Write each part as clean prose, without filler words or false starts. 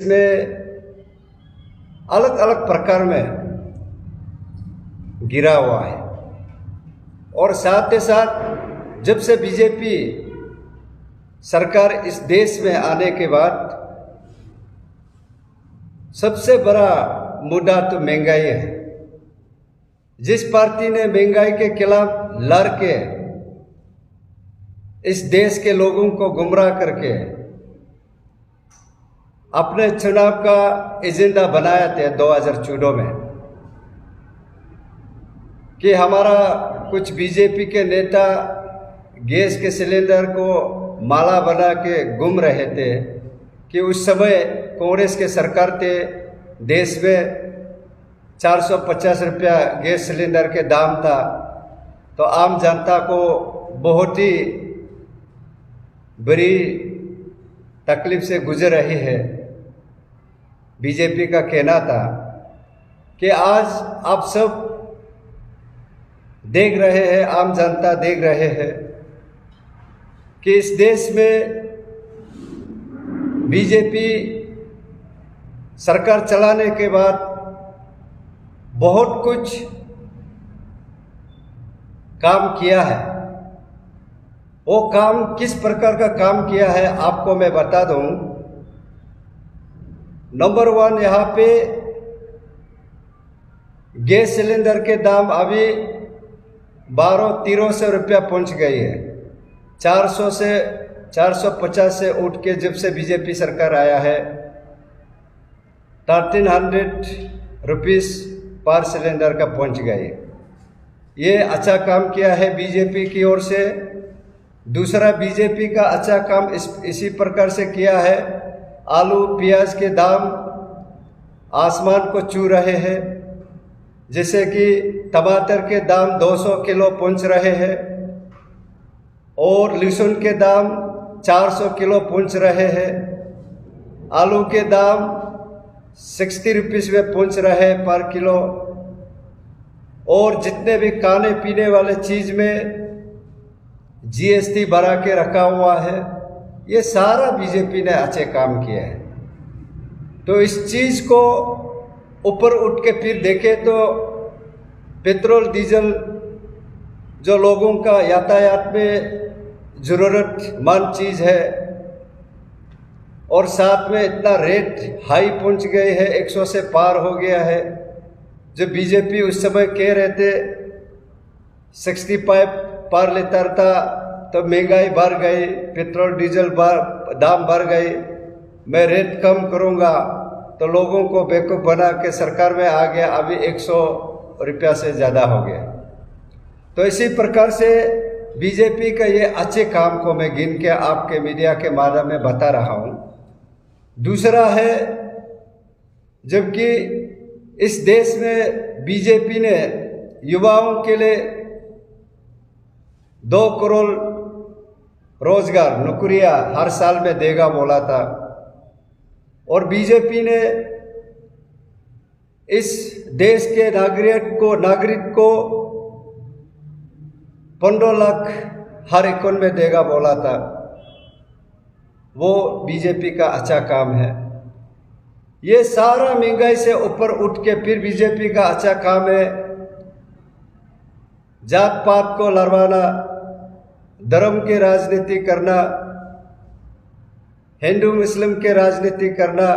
में अलग अलग प्रकार में गिरा हुआ है। और साथ ही साथ जब से बीजेपी सरकार इस देश में आने के बाद सबसे बड़ा मुद्दा तो महंगाई है। जिस पार्टी ने महंगाई के खिलाफ लड़ के इस देश के लोगों को गुमराह करके अपने चुनाव का एजेंडा बनाया था 2014 में कि हमारा कुछ बीजेपी के नेता गैस के सिलेंडर को माला बना के घूम रहे थे कि उस समय कांग्रेस के सरकार थे, देश में 450 रुपया गैस सिलेंडर के दाम था, तो आम जनता को बहुत ही बड़ी तकलीफ से गुजर रही है। बीजेपी का कहना था कि आज आप सब देख रहे हैं, आम जनता देख रहे हैं कि इस देश में बीजेपी सरकार चलाने के बाद बहुत कुछ काम किया है। वो काम किस प्रकार का काम किया है आपको मैं बता दूं। नंबर 1, यहाँ पे गैस सिलेंडर के दाम अभी 1200-1300 रुपया पहुंच गई है। 400 से 450 से उठ के जब से बीजेपी सरकार आया है 1300 रुपीस पर सिलेंडर का पहुंच गई। ये अच्छा काम किया है बीजेपी की ओर से। दूसरा, बीजेपी का अच्छा काम इसी प्रकार से किया है, आलू प्याज के दाम आसमान को छू रहे हैं। जैसे कि टमाटर के दाम 200 किलो पहुंच रहे हैं और लहसुन के दाम 400 किलो पहुंच रहे हैं। आलू के दाम 60 रुपीस में पहुंच रहे हैं पर किलो। और जितने भी खाने पीने वाले चीज़ में जीएसटी बढ़ा के रखा हुआ है। ये सारा बीजेपी ने अच्छे काम किए हैं। तो इस चीज़ को ऊपर उठ के फिर देखें तो पेट्रोल डीजल जो लोगों का यातायात में ज़रूरतमंद चीज़ है और साथ में इतना रेट हाई पहुंच गए हैं, 100 से पार हो गया है। जो बीजेपी उस समय कह रहे थे 65 पार लीटर था, तो महंगाई बढ़ गई, पेट्रोल डीजल दाम बढ़ गई, मैं रेट कम करूंगा, तो लोगों को बेवकूफ़ बना के सरकार में आ गया। अभी 100 रुपया से ज़्यादा हो गया। तो इसी प्रकार से बीजेपी का ये अच्छे काम को मैं गिन के आपके मीडिया के माध्यम में बता रहा हूँ। दूसरा है, जबकि इस देश में बीजेपी ने युवाओं के लिए 2 करोड़ रोजगार नौकरियां हर साल में देगा बोला था, और बीजेपी ने इस देश के नागरिक को 15 लाख हर अकाउंट में देगा बोला था। वो बीजेपी का अच्छा काम है। ये सारा महंगाई से ऊपर उठ के फिर बीजेपी का अच्छा काम है जात पात को लड़वाना, धर्म की राजनीति करना, हिंदू मुस्लिम के राजनीति करना,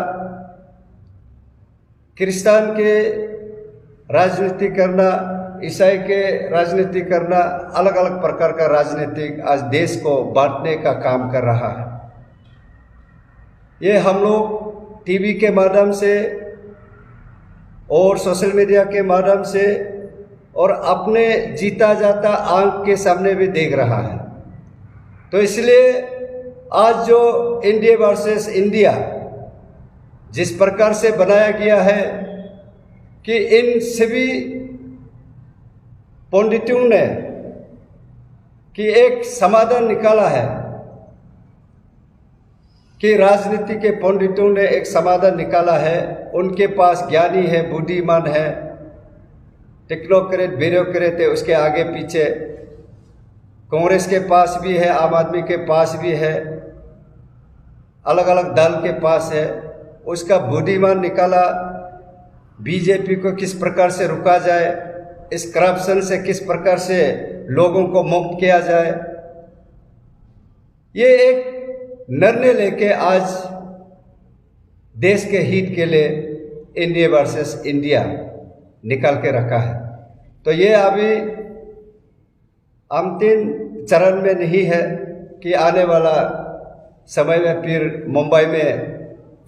क्रिश्चियन के राजनीति करना, ईसाई के राजनीति करना, अलग अलग प्रकार का राजनीति आज देश को बांटने का काम कर रहा है। ये हम लोग टीवी के माध्यम से और सोशल मीडिया के माध्यम से और अपने जीता जाता आंख के सामने भी देख रहा है। तो इसलिए आज जो इंडिया वर्सेस इंडिया जिस प्रकार से बनाया गया है कि इन सभी पंडितों ने कि एक समाधान निकाला है कि राजनीति के पंडितों ने एक समाधान निकाला है। उनके पास ज्ञानी है, बुद्धिमान है, टेक्नोक्रेट ब्यूरोक्रेट है, उसके आगे पीछे कांग्रेस के पास भी है, आम आदमी के पास भी है, अलग अलग दल के पास है। उसका बुद्धिमान निकाला, बीजेपी को किस प्रकार से रुका जाए, इस करप्शन से किस प्रकार से लोगों को मुक्त किया जाए। ये एक निर्णय लेके आज देश के हित के लिए इंडिया वर्सेस इंडिया निकाल के रखा है। तो ये अभी अंतिम चरण में नहीं है कि आने वाला समय में फिर मुंबई में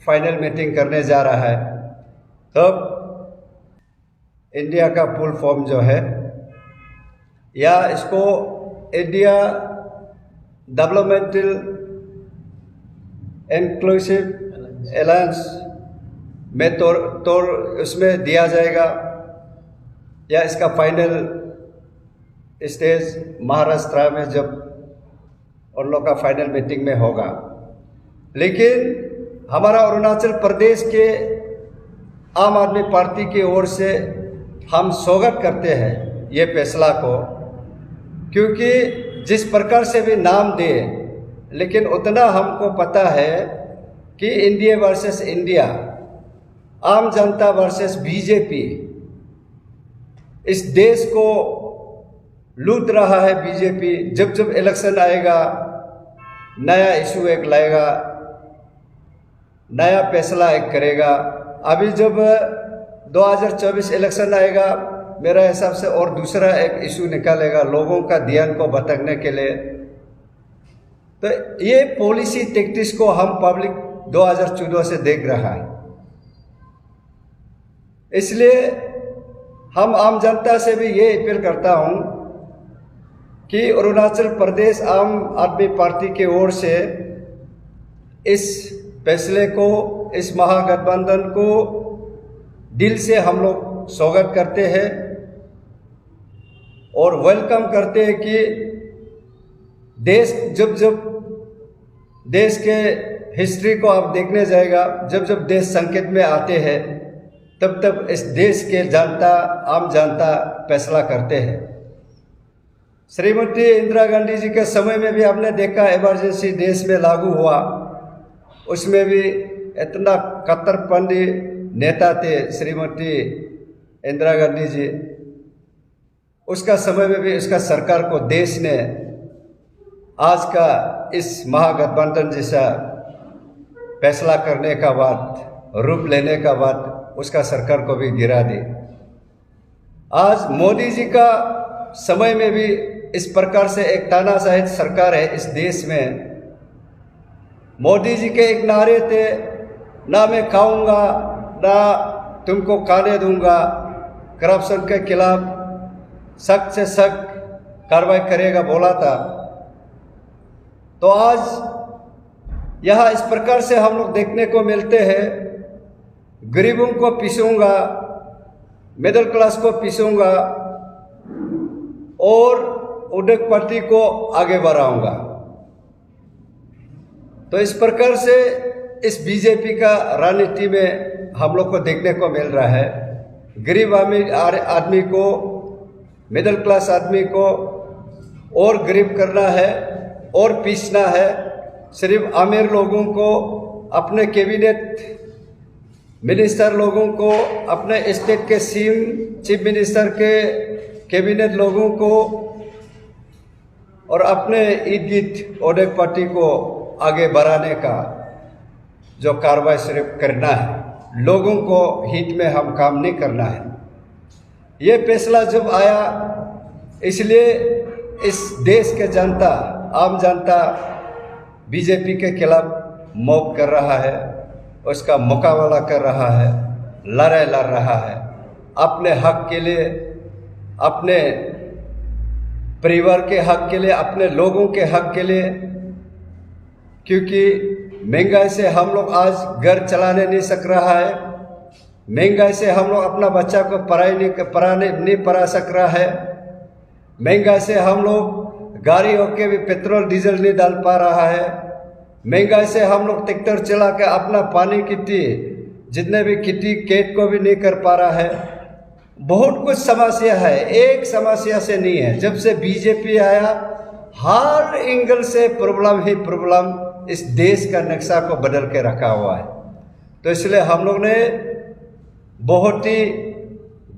फाइनल मीटिंग करने जा रहा है। तब इंडिया का फुल फॉर्म जो है, या इसको इंडिया डेवलपमेंटल इंक्लूसिव अलायंस में तौर उसमें दिया जाएगा, या इसका फाइनल स्टेज महाराष्ट्र में जब उन लोग का फाइनल मीटिंग में होगा। लेकिन हमारा अरुणाचल प्रदेश के आम आदमी पार्टी की ओर से हम स्वागत करते हैं ये फैसला को, क्योंकि जिस प्रकार से भी नाम दे, लेकिन उतना हमको पता है कि इंडिया वर्सेस इंडिया, आम जनता वर्सेस बीजेपी, इस देश को लूट रहा है बीजेपी। जब जब इलेक्शन आएगा नया इशू एक लाएगा, नया फैसला एक करेगा। अभी जब 2024 इलेक्शन आएगा, मेरा हिसाब से और दूसरा एक इशू निकालेगा लोगों का ध्यान को भटकने के लिए। तो ये पॉलिसी टैक्टिक्स को हम पब्लिक 2014 से देख रहा है। इसलिए हम आम जनता से भी ये अपील करता हूं कि अरुणाचल प्रदेश आम आदमी पार्टी की ओर से इस फैसले को, इस महागठबंधन को दिल से हम लोग स्वागत करते हैं और वेलकम करते हैं कि देश जब जब देश के हिस्ट्री को आप देखने जाएगा, जब जब देश संकट में आते हैं, तब तब इस देश के जनता, आम जनता फैसला करते हैं। श्रीमती इंदिरा गांधी जी के समय में भी आपने देखा इमरजेंसी देश में लागू हुआ, उसमें भी इतना कट्टरपंथी नेता थे श्रीमती इंदिरा गांधी जी। उसका समय में भी उसका सरकार को देश ने आज का इस महागठबंधन जैसा फैसला करने का बाद, रूप लेने का बाद, उसका सरकार को भी गिरा दी। आज मोदी जी का समय में भी इस प्रकार से एक तानाशाही सरकार है इस देश में। मोदी जी के एक नारे थे, ना मैं खाऊंगा ना तुमको खाने दूंगा, करप्शन के खिलाफ सख्त से सख्त कार्रवाई करेगा बोला था। तो आज यह इस प्रकार से हम लोग देखने को मिलते हैं, गरीबों को पीसूंगा, मिडिल क्लास को पीसूंगा और उद्योगपति को आगे बढ़ाऊंगा। तो इस प्रकार से इस बीजेपी का राजनीति में हम लोग को देखने को मिल रहा है। गरीब आदमी को, मिडिल क्लास आदमी को और गरीब करना है और पीसना है। सिर्फ अमीर लोगों को, अपने कैबिनेट मिनिस्टर लोगों को, अपने स्टेट के चीफ मिनिस्टर के कैबिनेट लोगों को और अपने इर्द गिर्द उद्योगपति को आगे बढ़ाने का जो कार्रवाई सिर्फ करना है, लोगों को हित में हम काम नहीं करना है। ये फैसला जब आया, इसलिए इस देश के जनता, आम जनता बीजेपी के खिलाफ मॉब कर रहा है, उसका मुकाबला कर रहा है, लड़ाई लड़ रहा है अपने हक के लिए, अपने परिवार के हक के लिए, अपने लोगों के हक के लिए। क्योंकि महंगाई से हम लोग आज घर चलाने नहीं सक रहा है, महंगाई से हम लोग अपना बच्चा को नहीं पढ़ा सक रहा है, महंगाई से हम लोग गाड़ी होके भी पेट्रोल डीजल नहीं डाल पा रहा है, महंगाई से हम लोग ट्रैक्टर चला के अपना पानी खेती, जितने भी खेती खेत को भी नहीं कर पा रहा है। बहुत कुछ समस्या है, एक समस्या से नहीं है। जब से बीजेपी आया, हर एंगल से प्रॉब्लम ही प्रॉब्लम इस देश का नक्शा को बदल के रखा हुआ है। तो इसलिए हम लोग ने बहुत ही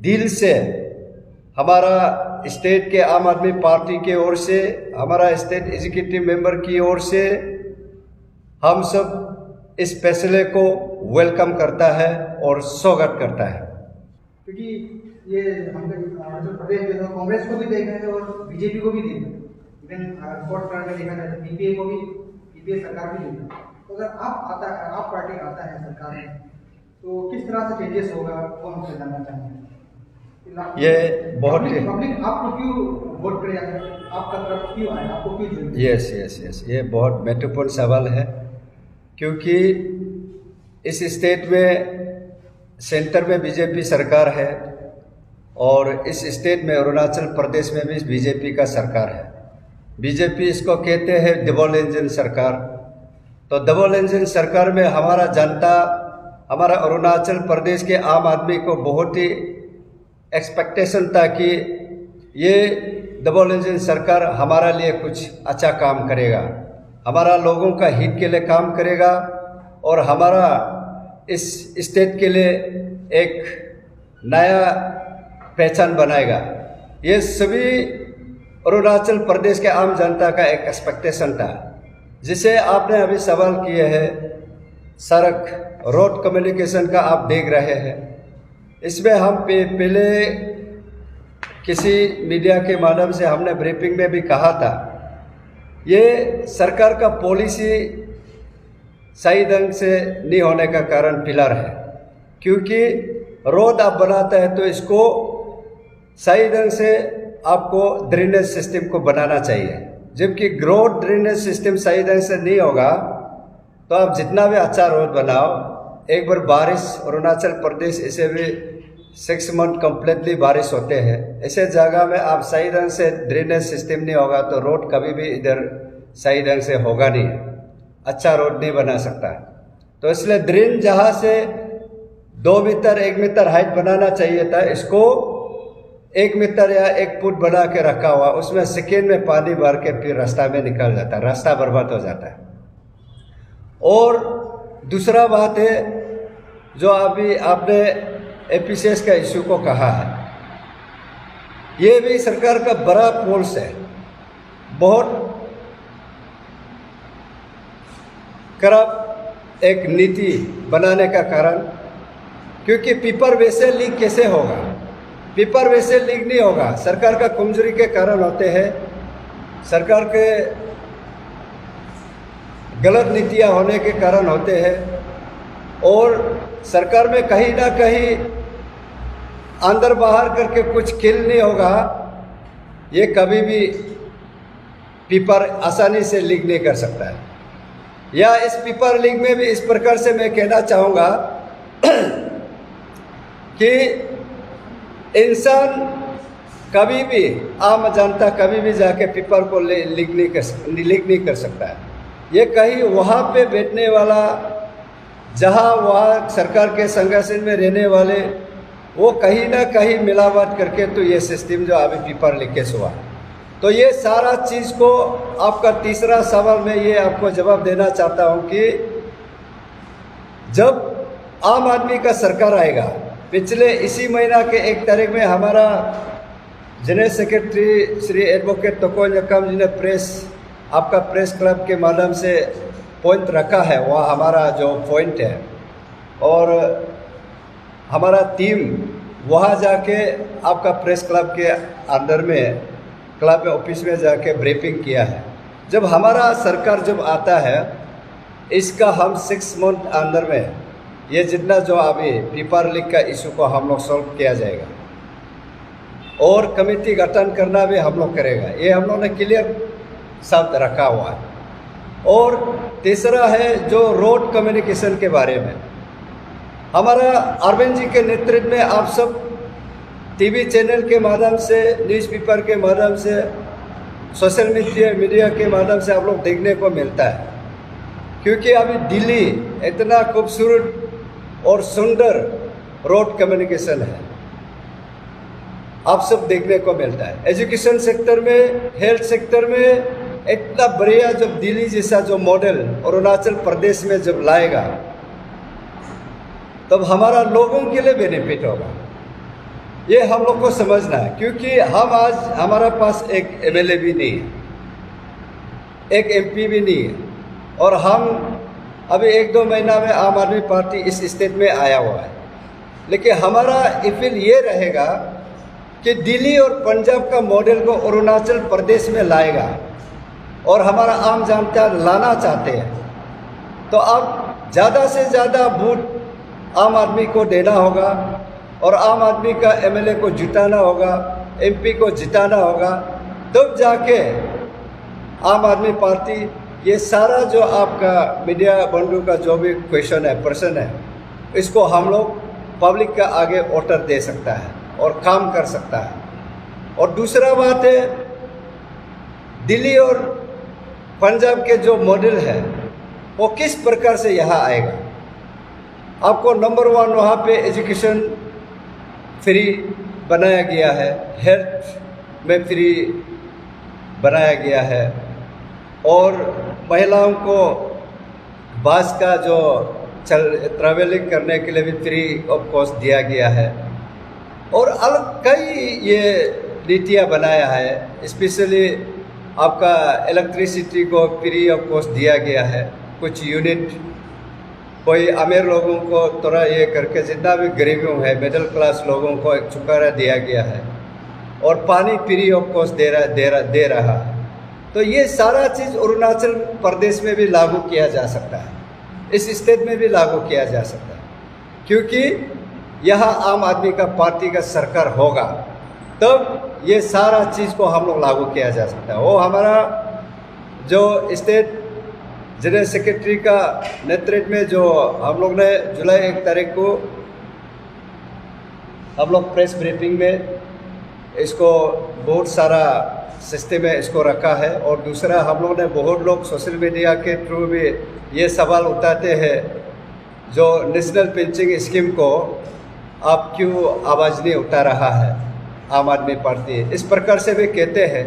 दिल से हमारा स्टेट के आम आदमी पार्टी की ओर से, हमारा स्टेट एग्जीक्यूटिव मेंबर की ओर से हम सब इस फैसले को वेलकम करता है और स्वागत करता है। क्योंकि ये अरुणाचल प्रदेश जो है कांग्रेस को भी देखा है और बीजेपी को भी देखा है, इवन रिपोर्ट करके देखा जाए तो पीपीए को भी, पीपीए सरकार भी देखा। तो अगर आप पार्टी आता है सरकार में, तो किस तरह से चेंजेस होगा वो हमसे जानना चाहेंगे। ये बहुत पब्लिक आपको क्यों वोट करे, आपका तरफ क्यों आए, आपको क्यों चुने? यस, ये बहुत महत्वपूर्ण सवाल है, क्योंकि इस स्टेट में सेंटर में बीजेपी सरकार है और इस स्टेट में अरुणाचल प्रदेश में भी बीजेपी का सरकार है। बीजेपी इसको कहते हैं डबल इंजन सरकार। तो डबल इंजन सरकार में हमारा जनता, हमारा अरुणाचल प्रदेश के आम आदमी को बहुत ही एक्सपेक्टेशन था कि ये डबल इंजन सरकार हमारा लिए कुछ अच्छा काम करेगा, हमारा लोगों का हित के लिए काम करेगा और हमारा इस स्टेट के लिए एक नया पहचान बनाएगा। ये सभी अरुणाचल प्रदेश के आम जनता का एक एक्सपेक्टेशन था। जिसे आपने अभी सवाल किए हैं, सड़क, रोड कम्युनिकेशन का आप देख रहे हैं। इसमें हम पहले किसी मीडिया के माध्यम से हमने ब्रीफिंग में भी कहा था, ये सरकार का पॉलिसी सही ढंग से नहीं होने का कारण पिलर है। क्योंकि रोड आप बनाता है तो इसको सही ढंग से आपको ड्रेनेज सिस्टम को बनाना चाहिए, जबकि रोड ड्रेनेज सिस्टम सही ढंग से नहीं होगा तो आप जितना भी अच्छा रोड बनाओ, एक बार बारिश, अरुणाचल प्रदेश ऐसे भी 6 मंथ कम्प्लीटली बारिश होते हैं, ऐसे जगह में आप सही ढंग से ड्रेनेज सिस्टम नहीं होगा तो रोड कभी भी इधर सही ढंग से होगा नहीं, अच्छा रोड नहीं बना सकता। तो इसलिए ड्रेन जहाँ से 2 मीटर 1 मीटर हाइट बनाना चाहिए था, इसको 1 मीटर या 1 फुट बना के रखा हुआ, उसमें सेकेंड में पानी भर के फिर रास्ता में निकल जाता है, रास्ता बर्बाद हो जाता है। और दूसरा बात है जो अभी आपने एपीसीएस का इशू को कहा है, ये भी सरकार का बड़ा पोल्स है, बहुत खराब एक नीति बनाने का कारण। क्योंकि पेपर वैसे लीक कैसे होगा, पेपर वैसे लीक नहीं होगा, सरकार का कमजोरी के कारण होते हैं, सरकार के गलत नीतियां होने के कारण होते हैं और सरकार में कहीं ना कहीं अंदर बाहर करके कुछ खेल नहीं होगा, ये कभी भी पेपर आसानी से लीक नहीं कर सकता है। या इस पेपर लीक में भी इस प्रकार से मैं कहना चाहूँगा कि इंसान कभी भी, आम जनता कभी भी जाके पेपर को लीक नहीं कर सकता है। ये कहीं वहाँ पे बैठने वाला, जहाँ वहाँ सरकार के संगठन में रहने वाले, वो कहीं ना कहीं मिलावट करके तो ये सिस्टम जो अभी पेपर लीकेज हुआ। तो ये सारा चीज़ को आपका तीसरा सवाल में ये आपको जवाब देना चाहता हूँ कि जब आम आदमी का सरकार आएगा, पिछले इसी महीना के 1 तारीख में हमारा जनरल सेक्रेटरी श्री एडवोकेट तोकोन यकम जी ने आपका प्रेस क्लब के माध्यम से पॉइंट रखा है, वह हमारा जो पॉइंट है, और हमारा टीम वहाँ जाके आपका प्रेस क्लब के अंदर में, क्लब ऑफिस में जाके ब्रीफिंग किया है। जब हमारा सरकार जब आता है, इसका हम 6 मंथ अंदर में ये जितना जो अभी पेपर लीक का इशू को हम लोग सॉल्व किया जाएगा और कमेटी गठन करना भी हम लोग करेगा, ये हम लोग ने क्लियर शब्द रखा हुआ है। और तीसरा है जो रोड कम्युनिकेशन के बारे में, हमारा अरविंद जी के नेतृत्व में आप सब टीवी चैनल के माध्यम से, न्यूज़पेपर के माध्यम से, सोशल मीडिया के माध्यम से आप लोग देखने को मिलता है। क्योंकि अभी दिल्ली इतना खूबसूरत और सुंदर रोड कम्युनिकेशन है, आप सब देखने को मिलता है। एजुकेशन सेक्टर में, हेल्थ सेक्टर में इतना बढ़िया जब दिल्ली जैसा जो मॉडल अरुणाचल प्रदेश में जब लाएगा, तब हमारा लोगों के लिए बेनिफिट होगा। ये हम लोग को समझना है, क्योंकि हम आज हमारा पास एक एमएलए भी नहीं है, एक एमपी भी नहीं है, और हम अभी 1-2 महीना में आम आदमी पार्टी इस स्टेट में आया हुआ है। लेकिन हमारा अपील ये रहेगा कि दिल्ली और पंजाब का मॉडल को अरुणाचल प्रदेश में लाएगा, और हमारा आम जनता लाना चाहते हैं। तो अब ज़्यादा से ज़्यादा वोट आम आदमी को देना होगा, और आम आदमी का एमएलए को जिताना होगा, एमपी को जिताना होगा, तब जाके आम आदमी पार्टी ये सारा जो आपका मीडिया बंधु का जो भी क्वेश्चन है, प्रश्न है, इसको हम लोग पब्लिक का आगे ऑर्डर दे सकता है और काम कर सकता है। और दूसरा बात है, दिल्ली और पंजाब के जो मॉडल है वो किस प्रकार से यहाँ आएगा। आपको नंबर 1 वहाँ पे एजुकेशन फ्री बनाया गया है, हेल्थ में फ्री बनाया गया है, और महिलाओं को बस का जो ट्रैवलिंग करने के लिए भी फ्री ऑफ कॉस्ट दिया गया है, और अलग कई ये नीतियाँ बनाया है। स्पेशली आपका इलेक्ट्रिसिटी को फ्री ऑफ कॉस्ट दिया गया है, कुछ यूनिट कोई अमीर लोगों को थोड़ा ये करके जितना भी गरीबों है, मिडिल क्लास लोगों को एक छुटकारा दिया गया है, और पानी फ्री ऑफ कॉस्ट दे रहा है। तो ये सारा चीज़ अरुणाचल प्रदेश में भी लागू किया जा सकता है, इस स्टेट में भी लागू किया जा सकता है, क्योंकि यहाँ आम आदमी का पार्टी का सरकार होगा, तब ये सारा चीज़ को हम लोग लागू किया जा सकता है। वो हमारा जो स्टेट जनरल सेक्रेटरी का नेतृत्व में जो हम लोग ने जुलाई 1 तारीख को हम लोग प्रेस ब्रीफिंग में इसको बहुत सारा सिस्टम में इसको रखा है। और दूसरा, हम लोग ने बहुत लोग सोशल मीडिया के थ्रू भी ये सवाल उठाते हैं, जो नेशनल पेंशन स्कीम को आप क्यों आवाज़ नहीं उठा रहा है आम आदमी पार्टी, इस प्रकार से भी कहते हैं।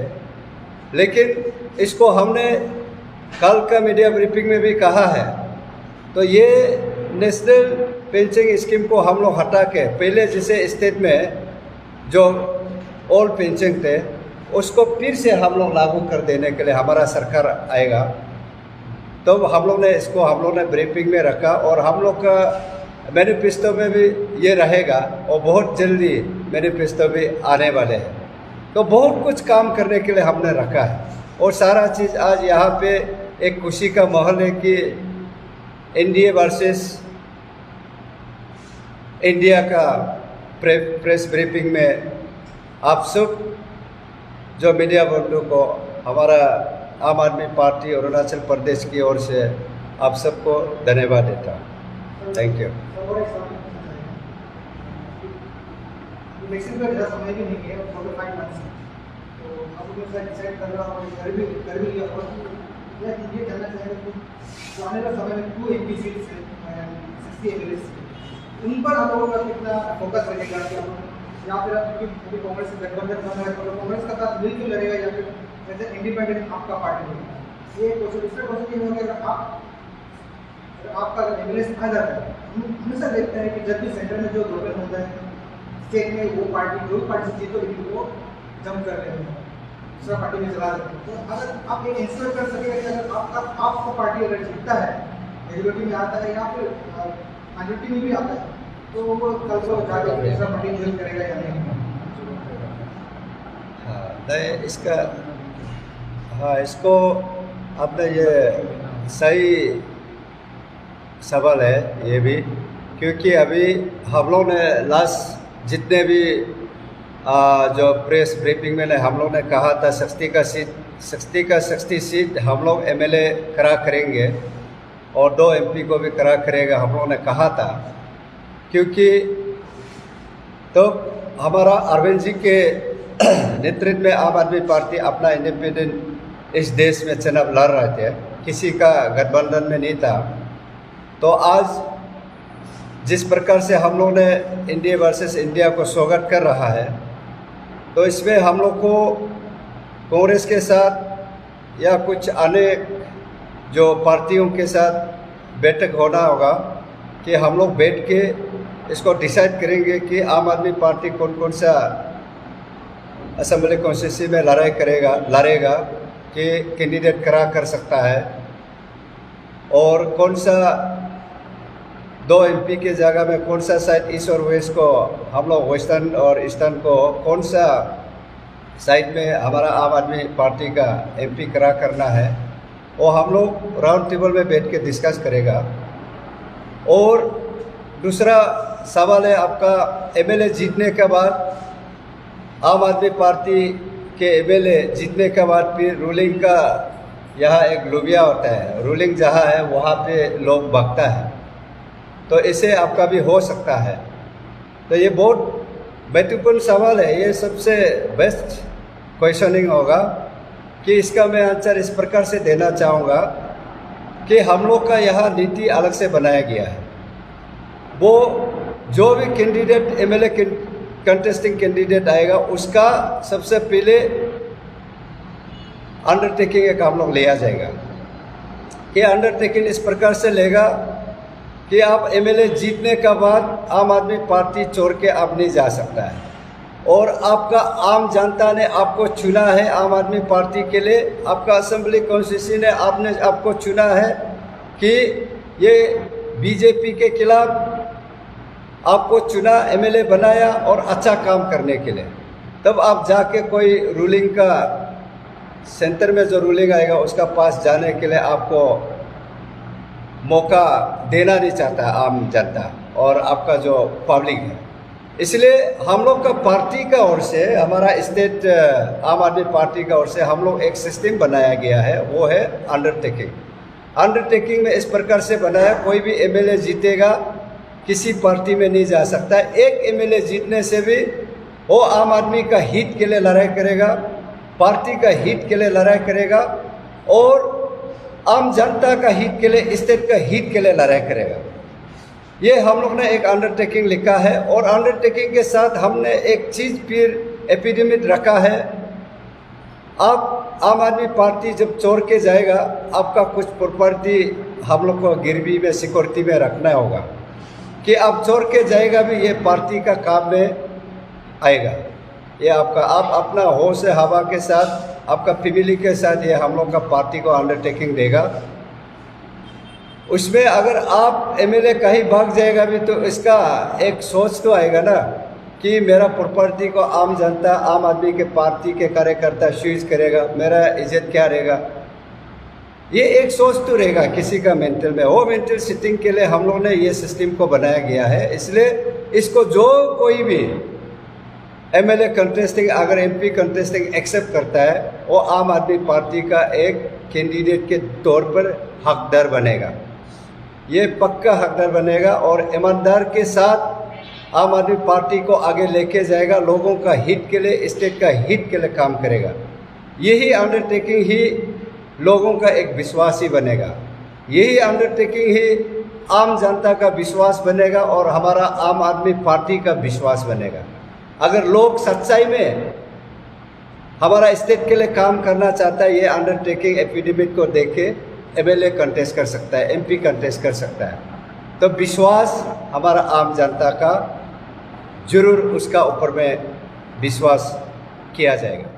लेकिन इसको हमने कल का मीडिया ब्रीफिंग में भी कहा है, तो ये नेशनल पेंशन स्कीम को हम लोग हटा के पहले जैसे स्टेट में जो ओल्ड पेंशन थे उसको फिर से हम लोग लागू कर देने के लिए हमारा सरकार आएगा। तो हम लोग ने इसको हम लोग ने ब्रीफिंग में रखा, और हम लोग का मैनिफेस्टो में भी ये रहेगा, और बहुत जल्दी मैनिफेस्टो भी आने वाले हैं। तो बहुत कुछ काम करने के लिए हमने रखा है, और सारा चीज़ आज यहाँ पे एक खुशी का माहौल है कि एनडीए वर्सेस इंडिया का प्रेस ब्रीफिंग में आप सब जो मीडिया बंधु को हमारा आम आदमी पार्टी अरुणाचल प्रदेश की ओर से आप सबको धन्यवाद देता हूँ। Thank you. इलेक्शन का ज़्यादा समय भी नहीं है, 45 मंथ्स है, तो अब लोग डिसाइड कर रहा हूँ कर भी लिया, और ये कहना चाहेंगे कि आने वाले समय में 2 MP सीट्स हैं, 60 MLAs, उन पर हम लोगों का कितना फोकस रहेगा, या फिर क्योंकि कांग्रेस से गठबंधन बन रहा है तो कांग्रेस का साथ मिलकर लड़ेगा, या फिर जैसे इंडिपेंडेंट आपका पार्टी होगा। ये क्वेश्चन, दूसरा क्वेश्चन ये होगा कि आपका अगर एमएलए आ जाता है, हम हमेशा देखते हैं कि जब भी सेंटर में जो गवर्नमेंट होता है, स्टेट में वो पार्टी जो पार्टी से जीतो लेकिन वो जम कर लेते हैं, दूसरा पार्टी में चला देते हैं। तो अगर आप ये इंश्योर कर सकेंगे कि अगर आपका पार्टी अगर जीतता है, मेजोरिटी में आता है या फिर माइनॉरिटी में भी आता है, तो वो कल को जाकर दूसरा पार्टी में हेल्प करेगा या नहीं? नहीं, इसको आपने ये सही सवाल है ये भी, क्योंकि अभी हम लोग ने लास्ट जितने भी जो प्रेस ब्रीफिंग में हम लोग ने कहा था 60 का 60 सीट हम लोग एमएलए करा करेंगे, और 2 MP को भी करा करेगा, हम लोगों ने कहा था। क्योंकि तो हमारा अरविंद जी के नेतृत्व में आम आदमी पार्टी अपना इंडिपेंडेंट इस देश में चुनाव लड़ रहे थे, किसी का गठबंधन में नहीं था। तो आज जिस प्रकार से हम लोग ने इंडिया वर्सेस इंडिया को स्वागत कर रहा है, तो इसमें हम लोग को कांग्रेस के साथ या कुछ अन्य जो पार्टियों के साथ बैठक होना होगा कि हम लोग बैठ के इसको डिसाइड करेंगे कि आम आदमी पार्टी कौन कौन सा असेंबली कॉन्स्टिट्यूंसी में लड़ेगा कि कैंडिडेट करा कर सकता है, और कौन सा 2 MP के जगह में कौन सा साइड ईस्ट और वेस्ट को हम लोग वेस्टर्न और ईस्टर्न को कौन सा साइड में हमारा आम आदमी पार्टी का MP करा करना है, वो हम लोग राउंड टेबल में बैठ के डिस्कस करेगा। और दूसरा सवाल है आपका, MLA जीतने के बाद आम आदमी पार्टी के MLA जीतने के बाद फिर रूलिंग का यहाँ एक लुबिया होता है, रूलिंग जहाँ है वहाँ पे लोग भागता है, तो इसे आपका भी हो सकता है। तो ये बहुत महत्वपूर्ण सवाल है, ये सबसे बेस्ट क्वेश्चनिंग होगा कि इसका मैं आंसर इस प्रकार से देना चाहूँगा कि हम लोग का यहाँ नीति अलग से बनाया गया है। वो जो भी कैंडिडेट MLA कंटेस्टिंग कैंडिडेट आएगा उसका सबसे पहले अंडरटेकिंग एक हम लोग लिया जाएगा कि अंडरटेकिंग इस प्रकार से लेगा कि आप MLA जीतने के बाद आम आदमी पार्टी छोड़ के आप नहीं जा सकता है, और आपका आम जनता ने आपको चुना है आम आदमी पार्टी के लिए, आपका असेंबली कॉन्स्टिट्यूंसी ने आपको चुना है कि ये BJP के खिलाफ आपको चुना, MLA बनाया और अच्छा काम करने के लिए। तब आप जाके कोई रूलिंग का सेंटर में जो रूलिंग आएगा उसका पास जाने के लिए आपको मौका देना नहीं चाहता आम जनता और आपका जो पब्लिक है। इसलिए हम लोग का पार्टी का ओर से, हमारा स्टेट आम आदमी पार्टी का ओर से हम लोग एक सिस्टम बनाया गया है, वो है अंडरटेकिंग। अंडरटेकिंग में इस प्रकार से बनाया, कोई भी MLA जीतेगा किसी पार्टी में नहीं जा सकता। एक MLA जीतने से भी वो आम आदमी का हित के लिए लड़ाई करेगा, पार्टी का हित के लिए लड़ाई करेगा, और आम जनता का हित के लिए, स्टेट का हित के लिए लड़ाई करेगा। ये हम लोग ने एक अंडरटेकिंग लिखा है, और अंडरटेकिंग के साथ हमने एक चीज़ फिर एपिडेमिक रखा है। आप आम आदमी पार्टी जब छोड़ के जाएगा, आपका कुछ प्रॉपर्टी हम लोग को गिरवी में, सिक्योरिटी में रखना होगा कि आप छोड़ के जाएगा भी ये पार्टी का काम में आएगा। ये आपका, आप अपना होश हवा के साथ, आपका फैमिली के साथ ये हम लोग का पार्टी को अंडरटेकिंग देगा। उसमें अगर आप MLA कहीं भाग जाएगा भी तो इसका एक सोच तो आएगा ना कि मेरा प्रॉपर्टी को आम जनता, आम आदमी के पार्टी के कार्यकर्ता यूज करेगा, मेरा इज्जत क्या रहेगा, ये एक सोच तो रहेगा किसी का मेंटल में। वो मेंटल सिटिंग के लिए हम लोग ने ये सिस्टम को बनाया गया है। इसलिए इसको जो कोई भी MLA कंटेस्टिंग, अगर MP कंटेस्टिंग एक्सेप्ट करता है, वो आम आदमी पार्टी का एक कैंडिडेट के तौर पर हकदार बनेगा। ये पक्का हकदार बनेगा और ईमानदार के साथ आम आदमी पार्टी को आगे लेके जाएगा, लोगों का हित के लिए, स्टेट का हित के लिए काम करेगा। यही अंडरटेकिंग ही लोगों का एक विश्वास ही बनेगा, यही अंडरटेकिंग ही आम जनता का विश्वास बनेगा और हमारा आम आदमी पार्टी का विश्वास बनेगा। अगर लोग सच्चाई में हमारा स्टेट के लिए काम करना चाहता है, ये अंडरटेकिंग एपिडेमिक को देख के MLA कंटेस्ट कर सकता है, MP कंटेस्ट कर सकता है, तो विश्वास हमारा आम जनता का जरूर उसका ऊपर में विश्वास किया जाएगा।